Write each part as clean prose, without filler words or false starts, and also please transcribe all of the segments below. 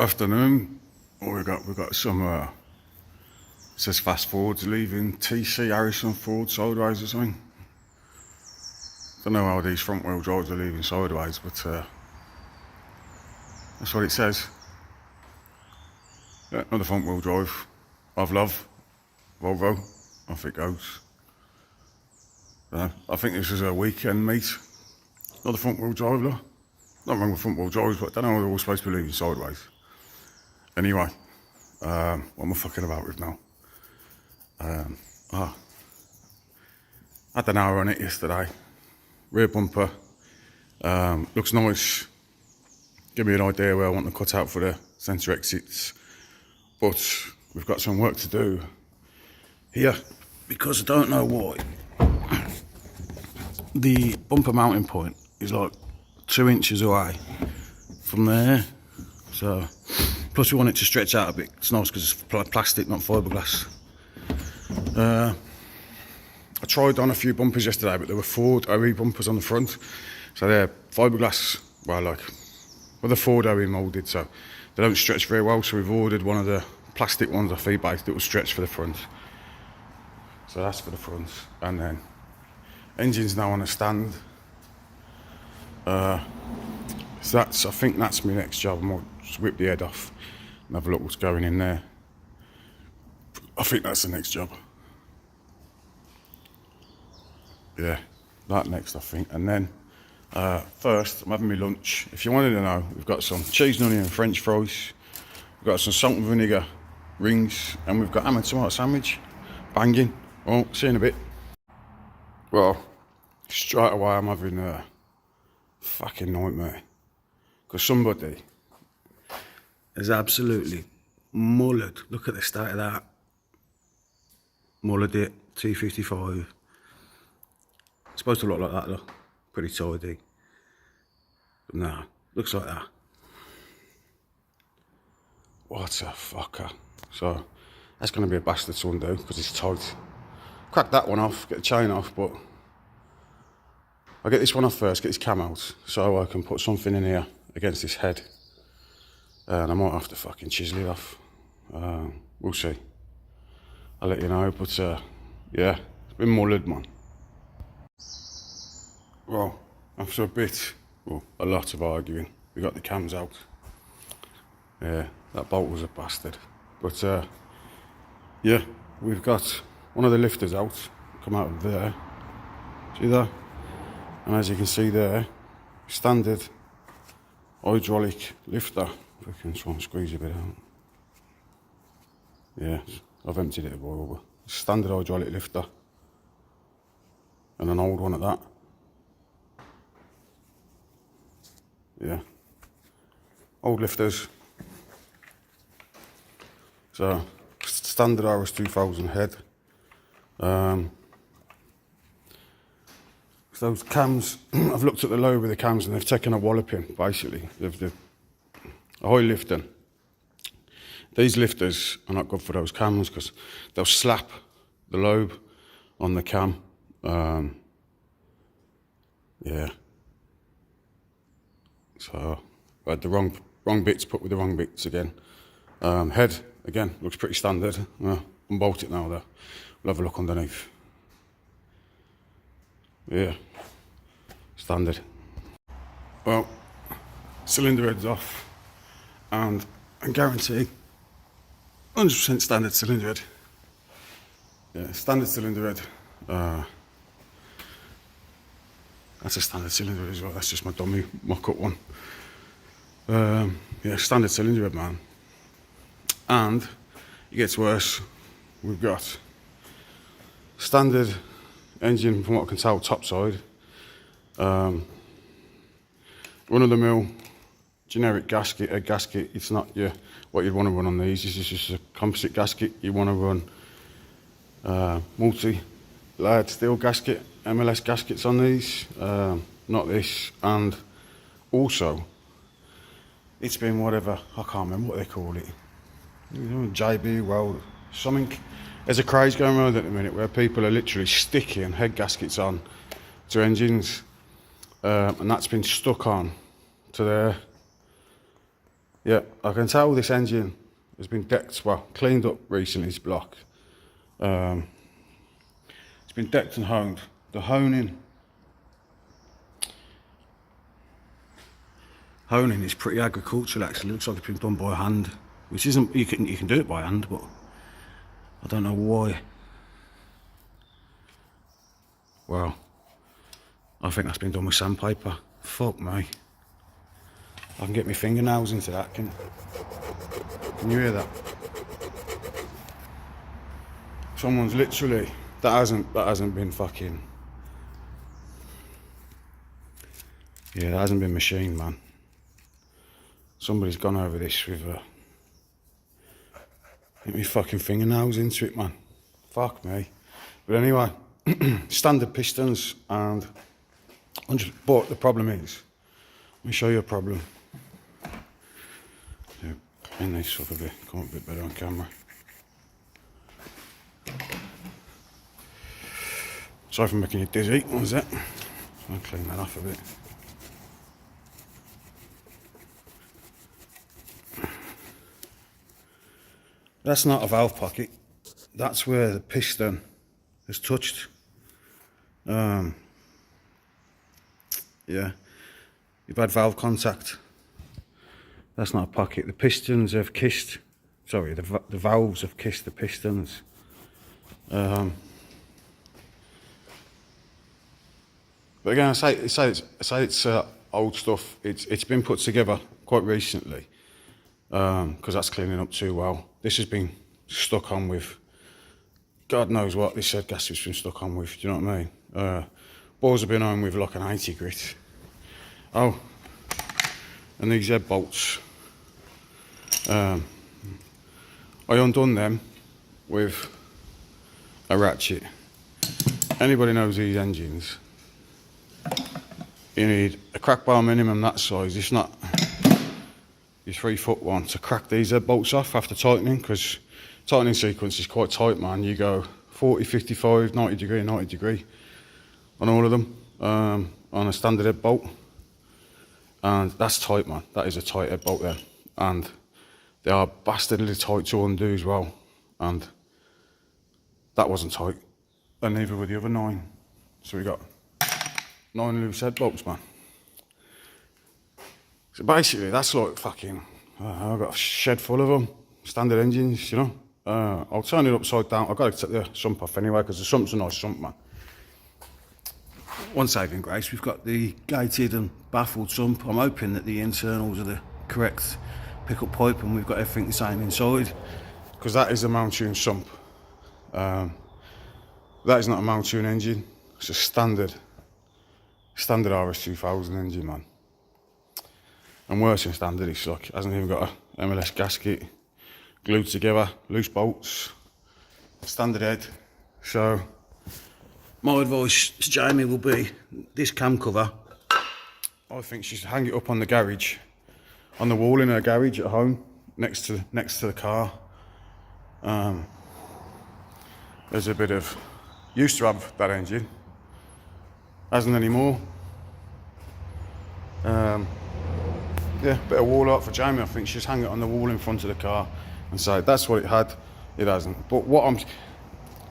Afternoon. Oh, we got some. It says fast forwards leaving TC Harrison Ford sideways or something. Don't know how these front wheel drives are leaving sideways, but that's what it says. Yeah, another front wheel drive. I've love Volvo. Off it goes. I think this is a weekend meet. Another front wheel drive, look. Not wrong with front wheel drives, but I don't know how they're all supposed to be leaving sideways. Anyway, what am I fucking about with now? I had an hour on it yesterday. Rear bumper, looks nice. Give me an idea where I want to cut out for the centre exits. But we've got some work to do here because I don't know why. The bumper mounting point is like 2 inches away from there. So, plus we want it to stretch out a bit. It's nice because it's plastic, not fiberglass. I tried on a few bumpers yesterday, but there were Ford OE bumpers on the front. So they're fiberglass, they're Ford OE moulded, so they don't stretch very well. So we've ordered one of the plastic ones off eBay that will stretch for the front. So that's for the front. And then engine's now on a stand. So I think that's my next job. I might just whip the head off and have a look what's going in there. I think that's the next job. Yeah, that next I think. And then first I'm having my lunch. If you wanted to know, we've got some cheese and onion and French fries. We've got some salt and vinegar rings, and we've got ham and tomato sandwich. Banging. Well, see you in a bit. Well, straight away I'm having a fucking nightmare. Because somebody has absolutely mullered. Look at the state of that. Mullered it, T55. It's supposed to look like that though. Pretty tidy. But no, looks like that. What a fucker. So, that's going to be a bastard to undo because it's tight. Crack that one off, get the chain off, but I'll get this one off first, get this cam out, so I can put something in here against this head. And I might have to fucking chisel it off. We'll see. I'll let you know, but yeah, it's been mullered, man. Well, after a lot of arguing, we got the cams out. Yeah, that bolt was a bastard. But yeah, we've got one of the lifters out, come out of there. See that? And as you can see there, standard hydraulic lifter. If we can try and squeeze a bit out. Yeah, I've emptied it a while, but standard hydraulic lifter. And an old one at that. Yeah. Old lifters. So, standard RS 2000 head. Those cams, I've looked at the lobe of the cams and they've taken a walloping, basically. They've a high lifting. These lifters are not good for those cams because they'll slap the lobe on the cam. Yeah. So, I had the wrong bits put with the wrong bits again. Head, again, looks pretty standard. Unbolt it now though. We'll have a look underneath. Yeah, standard. Well, cylinder head's off, and I guarantee 100% standard cylinder head. Yeah, standard cylinder head. That's a standard cylinder head as well. That's just my dummy mock-up one. Yeah, standard cylinder head, man. And it gets worse. We've got standard engine, from what I can tell, top side. Run of the mill generic gasket, a gasket. It's not what you'd want to run on these. This is just a composite gasket. You want to run multi-layered steel gasket, MLS gaskets on these. Not this. And also, it's been whatever, I can't remember what they call it. JB, well, something. There's a craze going around at the minute where people are literally sticking head gaskets on to engines, and that's been stuck on to there. Yeah, I can tell this engine has been decked, well, cleaned up recently, this block. It's been decked and honed. The honing is pretty agricultural actually. It looks like it's been done by hand, which isn't, you can do it by hand, but I don't know why. Well, I think that's been done with sandpaper. Fuck me. I can get my fingernails into that, can you hear that? Someone's literally, that hasn't been fucking, yeah, that hasn't been machined, man. Somebody's gone over this with get me fucking fingernails into it, man. Fuck me. But anyway, standard pistons, and but the problem is, let me show you a problem. Yeah, clean this up a bit, come up a bit better on camera. Sorry for making you dizzy, what was that? I'll clean that off a bit. That's not a valve pocket, that's where the piston has touched. Yeah, you've had valve contact. That's not a pocket. The pistons have kissed, sorry, the valves have kissed the pistons. But again, I say it's old stuff. It's been put together quite recently, because that's cleaning up too well. This has been stuck on with, God knows what this head gasket's been stuck on with, do you know what I mean? Balls have been on with like an 80 grit. Oh, and these head bolts, I undone them with a ratchet. Anybody knows these engines, you need a crack bar minimum that size, if not your 3 foot one, to crack these head bolts off after tightening, because tightening sequence is quite tight, man. You go 40, 55, 90 degree, 90 degree on all of them, on a standard head bolt. And that's tight, man. That is a tight head bolt there. And they are bastardly tight to undo as well. And that wasn't tight. And neither were the other 9. So we got 9 loose head bolts, man. So basically, that's like fucking, I've got a shed full of them. Standard engines, you know. I'll turn it upside down. I've got to take the sump off anyway, because the sump's a nice sump, man. One saving grace, we've got the gated and baffled sump. I'm hoping that the internals are the correct pickup pipe and we've got everything the same inside, because that is a mount tune sump. That is not a mount tune engine, it's a standard RS2000 engine, man. And worse than standard, it's like, hasn't even got a MLS gasket, glued together, loose bolts, standard head. So my advice to Jamie will be, this cam cover, I think she should hang it up on the garage, on the wall in her garage at home, next to the car. There's a bit of, used to have that engine, hasn't anymore. Yeah, bit of wall art for Jamie. I think she's hang it on the wall in front of the car and say that's what it had. It hasn't. But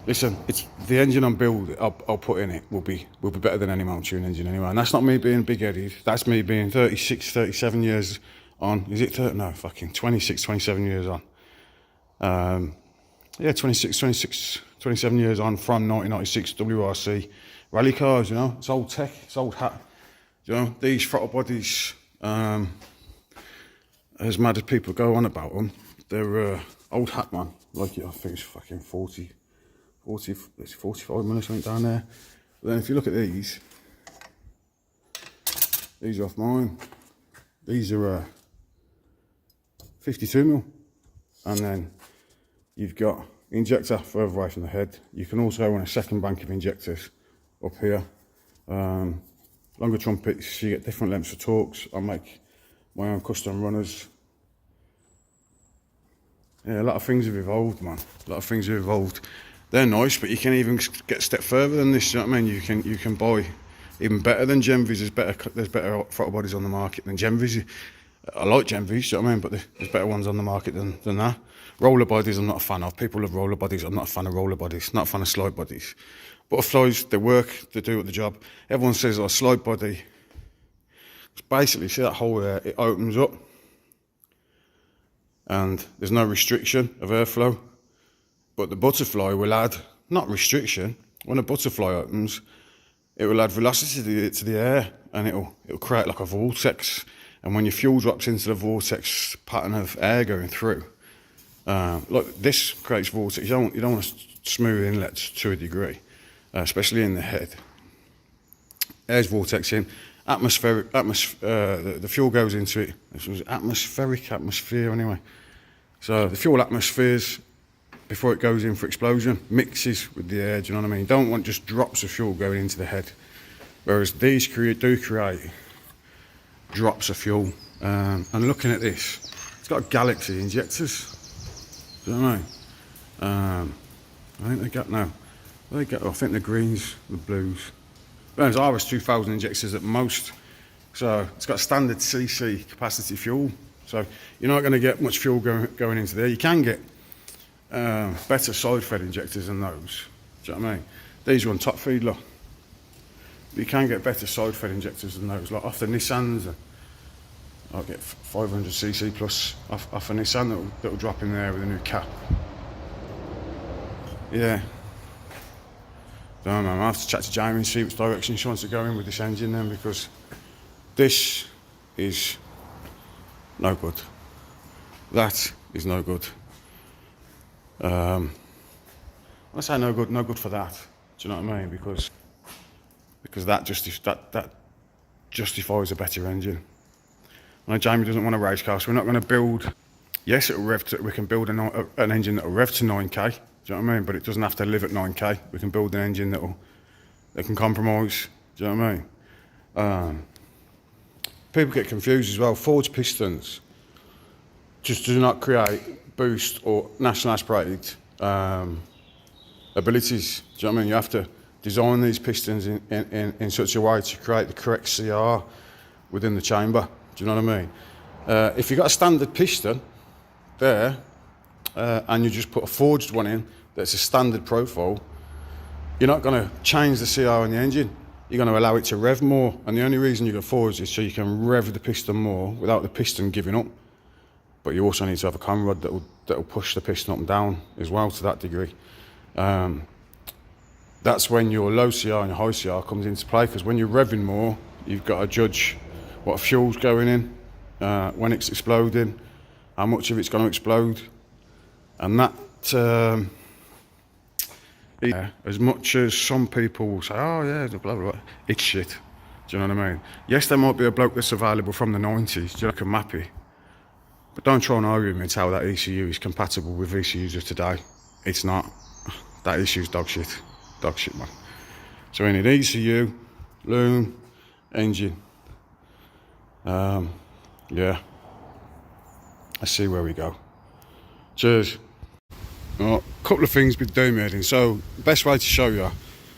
listen, it's the engine I'll put in it will be better than any mount tune engine anyway. And that's not me being big-headed. That's me being 36, 37 years on. Is it 30? No, fucking 26, 27 years on. Yeah, 26, 27 years on from 1996 WRC rally cars. You know, it's old tech. It's old hat. You know, these throttle bodies. As mad as people go on about them, they're old hat, man. Like it, I think it's fucking 40, it's 45 mil or something down there. But then if you look at these are off mine. These are 52 mil. And then you've got injector further away from the head. You can also run a second bank of injectors up here. Longer trumpets, you get different lengths of torques. I make my own custom runners. Yeah, a lot of things have evolved, man. A lot of things have evolved. They're nice, but you can even get a step further than this. You know what I mean? You can buy even better than Genvis. There's better throttle bodies on the market than Genvis. I like Gen Vs, do you know what I mean? But there's better ones on the market than that. Roller bodies, I'm not a fan of. People love roller bodies. I'm not a fan of roller bodies. Not a fan of slide bodies. Butterflies, they work. They do the job. Everyone says, "Oh, slide body." It's basically, see that hole there? It opens up, and there's no restriction of airflow. But the butterfly will add, not restriction. When a butterfly opens, it will add velocity to the air, and it'll create like a vortex. And when your fuel drops into the vortex pattern of air going through, like this creates vortex. You don't want a smooth inlet to a degree, especially in the head. Air's vortexing, the fuel goes into it. This was atmosphere anyway. So the fuel atmospheres, before it goes in for explosion, mixes with the air, do you know what I mean? You don't want just drops of fuel going into the head. Whereas these do create drops of fuel. And looking at this, it's got galaxy injectors. Do you know what I mean? I think they got now. I think the greens, the blues. There's RS 2000 injectors at most. So it's got standard CC capacity fuel. So you're not going to get much fuel going into there. You can get better side fed injectors than those. Do you know what I mean? These are on top feed, look. You can get better side fed injectors than those. Like off the Nissans, I'll get 500cc plus off a Nissan that'll drop in there with a new cap. Yeah. Don't know, man. I'll have to chat to Jamie and see which direction she wants to go in with this engine then, because this is no good. That is no good. When I say no good for that. Do you know what I mean? Because that justifies a better engine. I know Jamie doesn't want a race car, so we're not going to build. Yes, we can build an engine that will rev to 9k. Do you know what I mean? But it doesn't have to live at 9k. We can build an engine that can compromise. Do you know what I mean? People get confused as well. Forged pistons just do not create boost or national aspirated abilities. Do you know what I mean? You have to design these pistons in such a way to create the correct CR within the chamber. Do you know what I mean? If you've got a standard piston there, and you just put a forged one in that's a standard profile, you're not going to change the CR in the engine. You're going to allow it to rev more, and the only reason you can forge is so you can rev the piston more without the piston giving up. But you also need to have a conrod that will push the piston up and down as well to that degree. That's when your low CR and your high CR comes into play, because when you're revving more, you've got to judge what fuel's going in, when it's exploding, how much of it's going to explode, and that. As much as some people will say, oh yeah, blah, blah, blah, it's shit. Do you know what I mean? Yes, there might be a bloke that's available from the 90s, like a Mappy, but don't try and argue with me and tell that ECU is compatible with ECUs of today. It's not. That issue's dog shit, man. So we need ECU, loom, engine. Yeah. Let's see where we go. Cheers. A couple of things with dome heading. So the best way to show you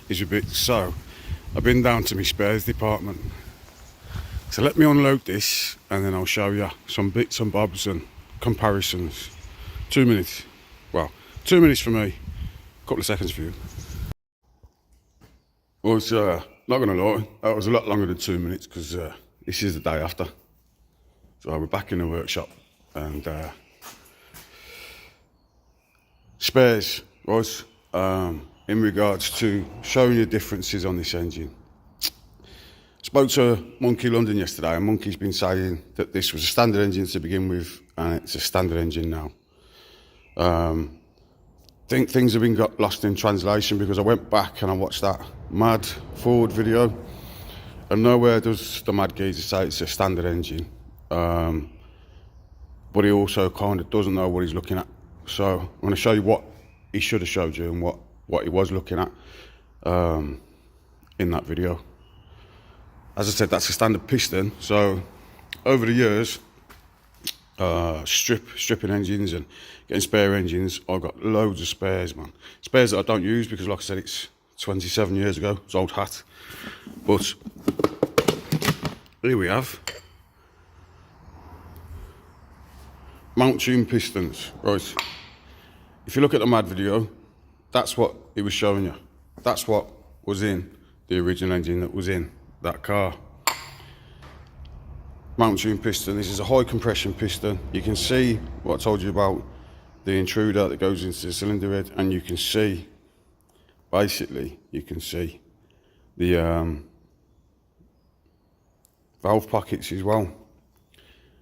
is a bit. So I've been down to my spares department. So let me unload this and then I'll show you some bits and bobs and comparisons. 2 minutes. Well, 2 minutes for me, a couple of seconds for you. Well, it's not gonna lie, that was a lot longer than 2 minutes because this is the day after. So we're back in the workshop and spares, right? In regards to showing you differences on this engine. Spoke to Monkey London yesterday, and Monkey's been saying that this was a standard engine to begin with, and it's a standard engine now. Think things have been got lost in translation because I went back and I watched that Mad Ford video, and nowhere does the Mad geezer say it's a standard engine. But he also kind of doesn't know what he's looking at. So I'm going to show you what he should have showed you and what he was looking at in that video. As I said, that's a standard piston. So over the years, stripping engines and getting spare engines, I've got loads of spares, man. Spares that I don't use because, like I said, it's 27 years ago. It's old hat. But here we have mount tune pistons, right? If you look at the MAD video, that's what it was showing you. That's what was in the original engine that was in that car. Mount tune piston, this is a high compression piston. You can see what I told you about the intruder that goes into the cylinder head, and you can see, basically, you can see the valve pockets as well.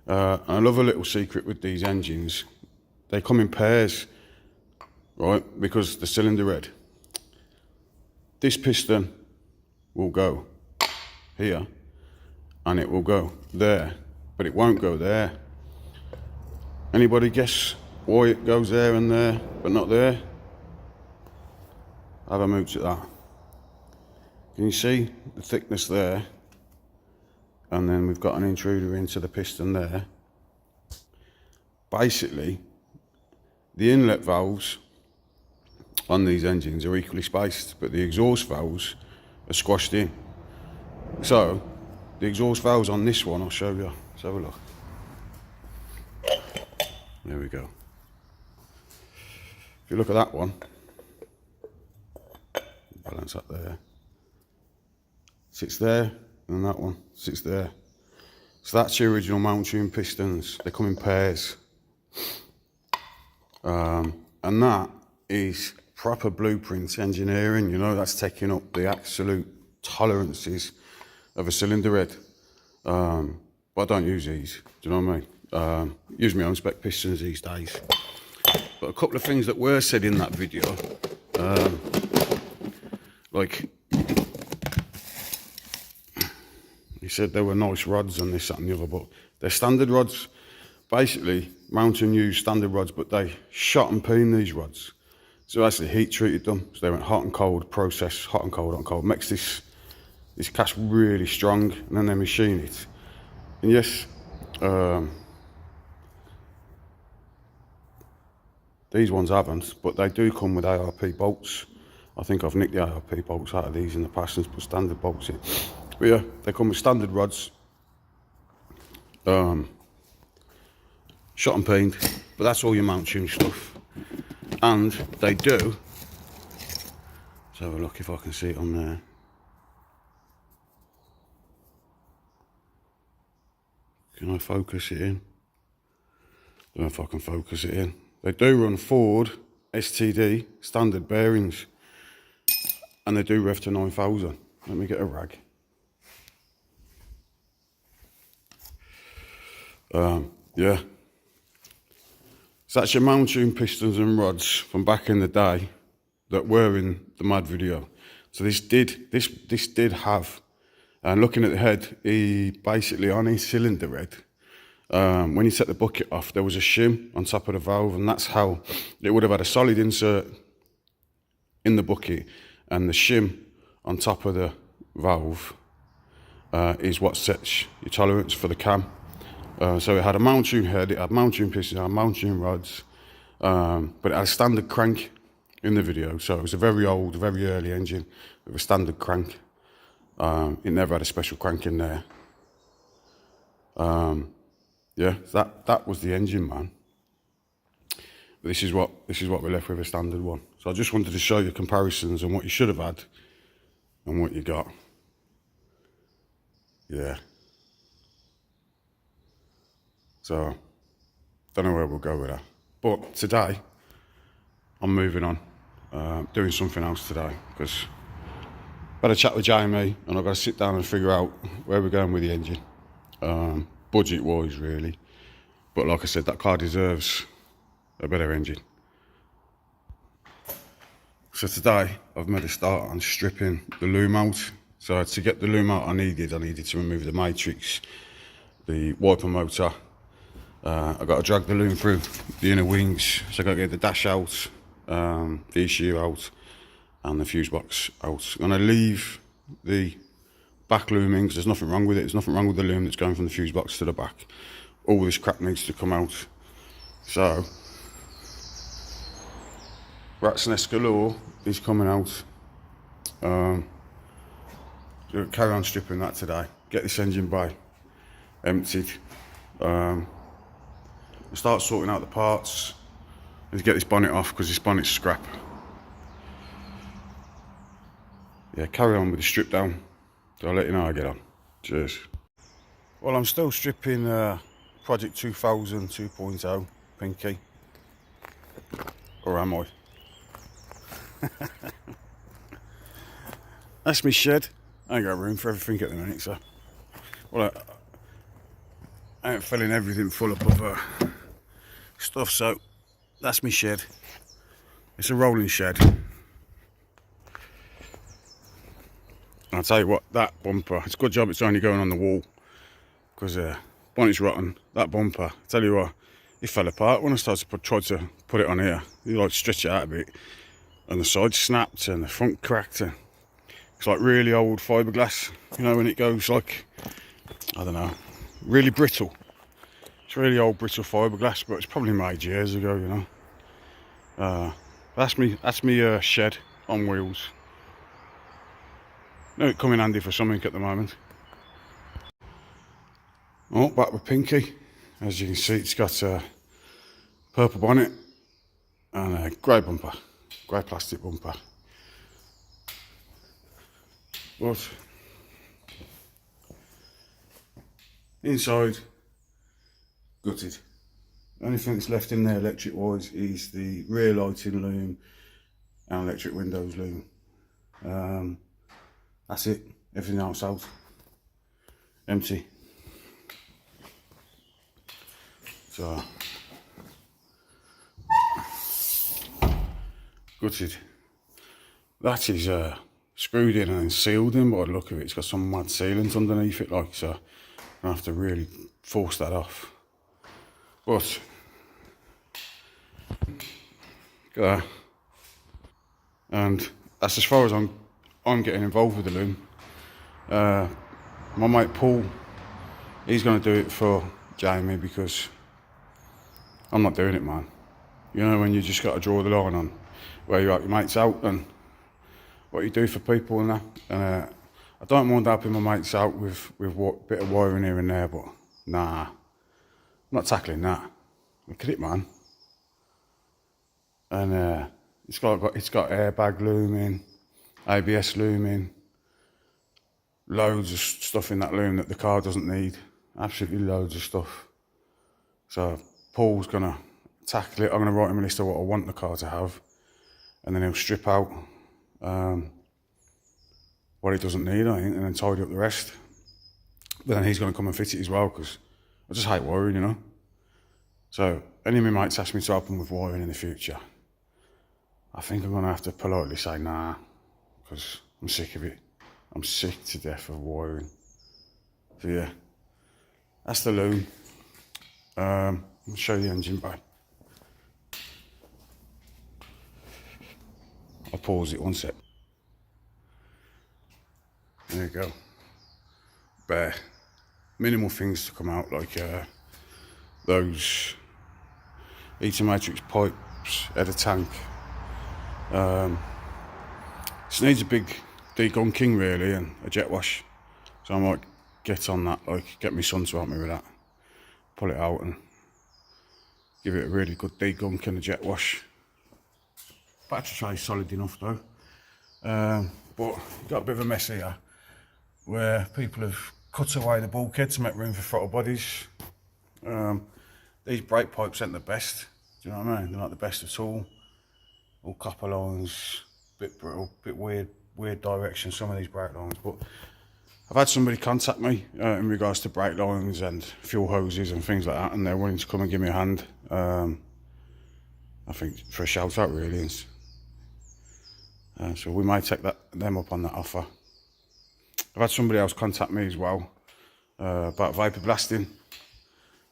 And another little secret with these engines, they come in pairs, right? Because the cylinder head, this piston will go here and it will go there, but it won't go there. Anybody guess why it goes there and there but not there? Have a mooch at that. Can you see the thickness there? And then we've got an intruder into the piston there. Basically, the inlet valves on these engines are equally spaced, but the exhaust valves are squashed in. So, the exhaust valves on this one, I'll show you. Let's have a look. There we go. If you look at that one, balance up there, sits there, and that one sits there. So that's the original mount tune pistons. They come in pairs. And that is proper blueprint engineering, you know, that's taking up the absolute tolerances of a cylinder head. But I don't use these, do you know what I mean? Use my own spec pistons these days. But a couple of things that were said in that video, like, he said there were nice rods and this, that and the other, but they're standard rods. Basically, Mountain used standard rods, but they shot and peened these rods. So actually heat treated them, so they went hot and cold, process, hot and cold, hot and cold. Makes this cast really strong, and then they machine it. And yes, these ones haven't, but they do come with ARP bolts. I think I've nicked the ARP bolts out of these in the past and put standard bolts in. But yeah, they come with standard rods, shot and peened, but that's all your mount tune stuff. And they do, let's have a look if I can see it on there. Can I focus it in? Don't know if I can focus it in. They do run Ford STD standard bearings, and they do rev to 9,000. Let me get a rag. Yeah. So that's your mount tune pistons and rods from back in the day that were in the MAD video. So this did have, and looking at the head, he basically on his cylinder head, when he set the bucket off, there was a shim on top of the valve, and that's how it would have had a solid insert in the bucket, and the shim on top of the valve is what sets your tolerance for the cam. So it had a mount tune head, it had mount tune pistons, it had mount tune rods, but it had a standard crank in the video. So it was a very old, very early engine with a standard crank. It never had a special crank in there. Yeah, that was the engine, man. This is what we're left with, a standard one. So I just wanted to show you comparisons and what you should have had and what you got. Yeah. So, don't know where we'll go with that. But today, I'm moving on, doing something else today, because I had a chat with Jamie and I've got to sit down and figure out where we're going with the engine, budget-wise really. But like I said, that car deserves a better engine. So today, I've made a start on stripping the loom out. So to get the loom out I needed to remove the matrix, the wiper motor. I've got to drag the loom through the inner wings, so I've got to get the dash out, the ECU out, and the fuse box out. I'm going to leave the back looming because there's nothing wrong with it. There's nothing wrong with the loom that's going from the fuse box to the back. All this crap needs to come out. So, Rat's Nest Galore is coming out. So carry on stripping that today. Get this engine bay emptied. and start sorting out the parts and to get this bonnet off, because this bonnet's scrap. Yeah, carry on with the strip down. So I'll let you know how I get on. Cheers. Well, I'm still stripping Project 2000 2.0 Pinky. Or am I? That's my shed. I ain't got room for everything at the minute, so. Well, I ain't filling everything full up of stuff, so that's my shed. It's a rolling shed. I'll tell you what, that bumper, it's a good job it's only going on the wall, because bonnet's rotten. That bumper, I tell you what, it fell apart when I started to try to put it on here. You like stretch it out a bit, and the sides snapped and the front cracked. And it's like really old fiberglass, you know, when it goes like, I don't know, really brittle. It's really old brittle fiberglass, but it's probably made years ago, you know. That's me shed on wheels. No, it come in handy for something at the moment. Oh, back with Pinky. As you can see, it's got a purple bonnet and a grey bumper, grey plastic bumper. But inside, gutted. The only thing that's left in there electric wise is the rear lighting loom and electric windows loom. That's it. Everything else out. Empty. So gutted. That is screwed in and sealed in by the look of it. It's got some mad sealant underneath it, like, so I have to really force that off. But look at that. And that's as far as I'm getting involved with the loom. My mate Paul, he's going to do it for Jamie, because I'm not doing it, man. You know, when you just got to draw the line on where you help your mates out and what you do for people and that. And I don't mind helping my mates out with what bit of wiring here and there, but nah, I'm not tackling that. Look at it, man. And it's got airbag looming, ABS looming, loads of stuff in that loom that the car doesn't need. Absolutely loads of stuff. So Paul's gonna tackle it. I'm gonna write him a list of what I want the car to have, and then he'll strip out what it doesn't need, I think, and then tidy up the rest. But then he's gonna come and fit it as well, because I just hate wiring, you know. So any of my mates ask me to help them with wiring in the future, I think I'm gonna have to politely say nah, because I'm sick of it. I'm sick to death of wiring. So yeah, that's the loom. I'll show you the engine bay. I'll pause it one sec. There you go. Bare. Minimal things to come out, like those heater matrix pipes, header tank. This needs a big degunking really, and a jet wash. So I might get on that, like get my son to help me with that. Pull it out and give it a really good degunk and a jet wash. Battery tray solid enough though. But got a bit of a mess here where people have cut away the bulkhead to make room for throttle bodies. These brake pipes ain't the best. Do you know what I mean? They're not the best at all. All copper lines, bit brittle, bit weird direction, some of these brake lines. But I've had somebody contact me in regards to brake lines and fuel hoses and things like that, and they're willing to come and give me a hand. I think for a shout out really. So we might take them up on that offer. I've had somebody else contact me as well about vapor blasting.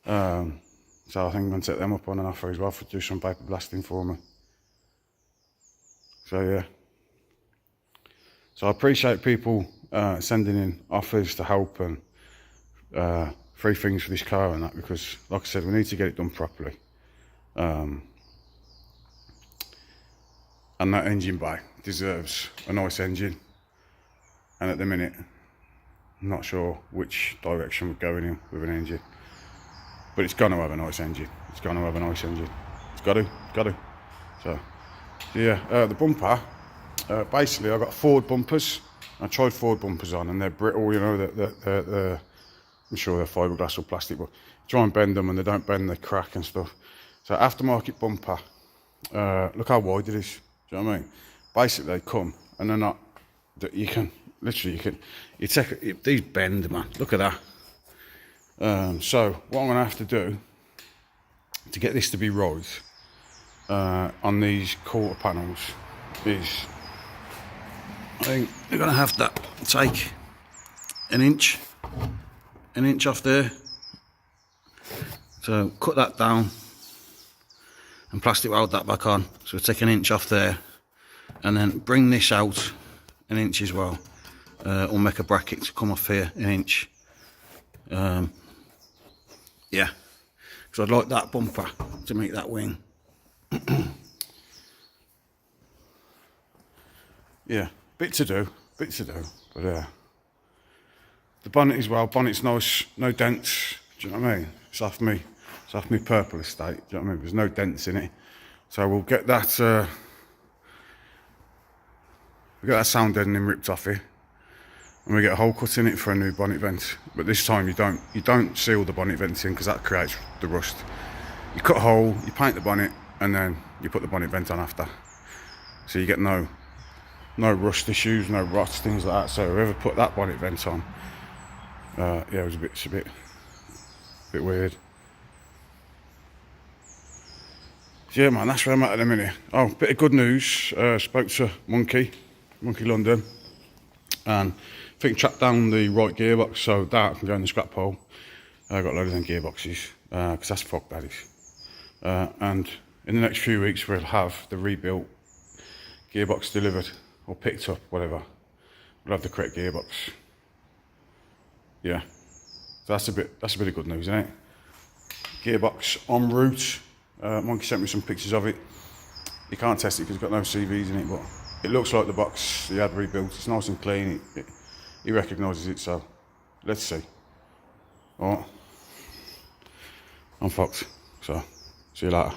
So I think I'm going to take them up on an offer as well for do some vapor blasting for me. So yeah. So I appreciate people sending in offers to help and free things for this car and that, because like I said, we need to get it done properly. And that engine bay deserves a nice engine. And at the minute, I'm not sure which direction we're going in with an engine, but it's going to have a nice engine. It's going to have a nice engine. It's got to. So yeah, the bumper. Basically, I got forward bumpers. I tried forward bumpers on, and they're brittle. You know, they're I'm sure they're fiberglass or plastic, but try and bend them, and they don't bend. They crack and stuff. So aftermarket bumper. Look how wide it is. Do you know what I mean? Basically, they come, and they're not. You can literally, you take these bend, man. Look at that. So what I'm going to have to do to get this to be right on these quarter panels is, I think we're going to have to take an inch off there. So cut that down and plastic weld that back on. So we'll take an inch off there, and then bring this out an inch as well. Or make a bracket to come off here an inch. Yeah, because I'd like that bumper to make that wing. Yeah, bit to do, but the bonnet as well. Bonnet's nice, no dents. Do you know what I mean? It's off me purple estate. Do you know what I mean? There's no dents in it, so we'll get that sound deadening ripped off here, and we get a hole cut in it for a new bonnet vent. But this time you don't seal the bonnet vents in, because that creates the rust. You cut a hole, you paint the bonnet, and then you put the bonnet vent on after, so you get no rust issues, no rots, things like that. So whoever put that bonnet vent on, yeah, it was a bit weird. So yeah, man, that's where I'm at the minute. Oh, bit of good news. Spoke to Monkey London, and I think tracked down the right gearbox, so that can go in the scrap pole. I got a load of them gearboxes, because that's fuck that is. And in the next few weeks we'll have the rebuilt gearbox delivered, or picked up, whatever. We'll have the correct gearbox. Yeah, so that's a bit of good news, isn't it? Gearbox en route. Monkey sent me some pictures of it. You can't test it because it's got no CVs in it, but it looks like the box he had rebuilt. It's nice and clean. He recognises it, so let's see. Alright, I'm fucked, so see you later.